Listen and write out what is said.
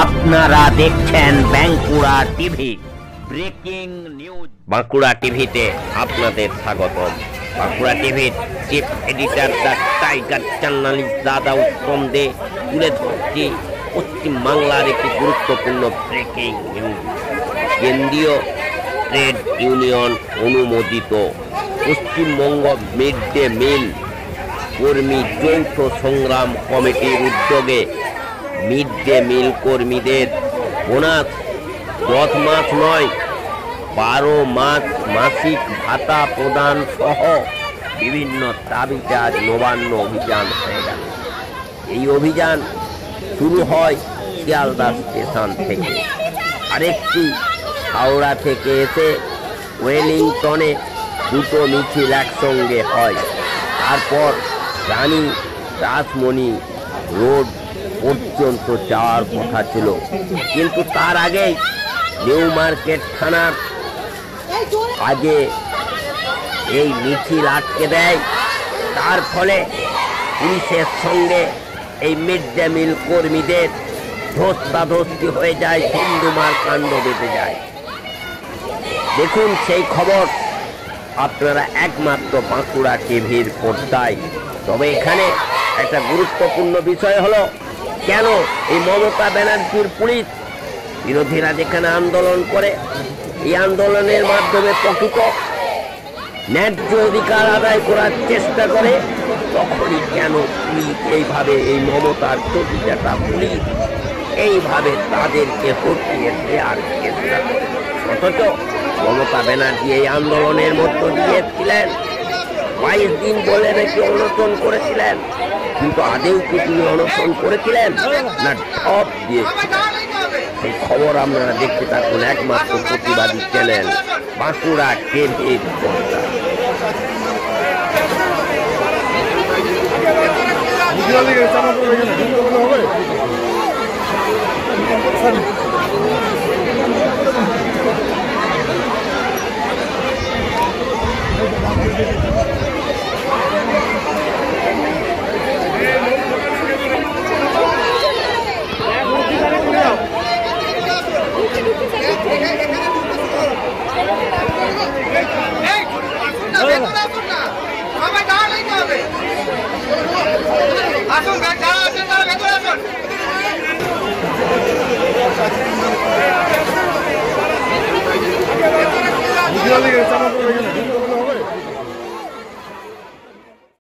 আপনারা দেখছেন Bankura TV breaking news. Bankura টিভিতে আপনাদের স্বাগতম। বাঁকুড়া টিভির chief editor the tiger journalist দাদা উত্তম দে তুলে ধরছি পশ্চিমবাংলার একটি গুরুত্বপূর্ণ ব্রেকিং নিউজ। কেন্দ্রীয় ট্রেড ইউনিয়ন অনুমোদিত পশ্চিমবঙ্গ মিড ডে মিল কর্মী যৌথ সংগ্রাম কমিটির উদ্যোগে মিড ডে মিল কর্মীদের বোনাস 10 মাস নয় 12 মাস মাসিক ভাতা প্রদান সহ বিভিন্ন দাবিতে আজ নবান্ন অভিযান হয়ে গেল। এই অভিযান শুরু হয় শিয়ালদা স্টেশন থেকে, আরেকটি হাওড়া থেকে এসে ওয়েলিংটনে দুটো মিছিল একসঙ্গে হয়। তারপর রানী রাসমণি রোড পর্যন্ত যাওয়ার কথা ছিল, কিন্তু তার আগেই নিউ মার্কেট থানার আগে এই মিছিল আটকে দেয়। তার ফলে পুলিশের সঙ্গে এই মিড ডে মিল কর্মীদের ধস্তাধস্তি হয়ে যায়, ধুমধুমার কাণ্ড বেঁধে যায়। দেখুন সেই খবর আপনারা একমাত্র বাঁকুড়া টিভির পর্দায়। তবে এখানে একটা গুরুত্বপূর্ণ বিষয় হলো, কেন এই মমতা ব্যানার্জির পুলিশ বিরোধীরা যেখানে আন্দোলন করে, এই আন্দোলনের মাধ্যমে প্রকৃত ন্যায্য অধিকার আদায় করার চেষ্টা করে, তখনই কেন পুলিশ এইভাবে, এই মমতার চটিচাটা পুলিশ এইভাবে তাদেরকে হটিয়ে দেওয়ার চেষ্টা করে। অথচ মমতা ব্যানার্জি এই আন্দোলনের মধ্য দিয়েছিলেন 22 দিন বলে নাকি অনশন করেছিলেন, কিন্তু আদেও কি তিনি অনশন করেছিলেন না ঢপ দিয়েছিলেন? সেই খবর আপনারা দেখতে থাকুন একমাত্র প্রতিবাদী চ্যানেল বাঁকুড়া টিভির পর্দায়। আসুন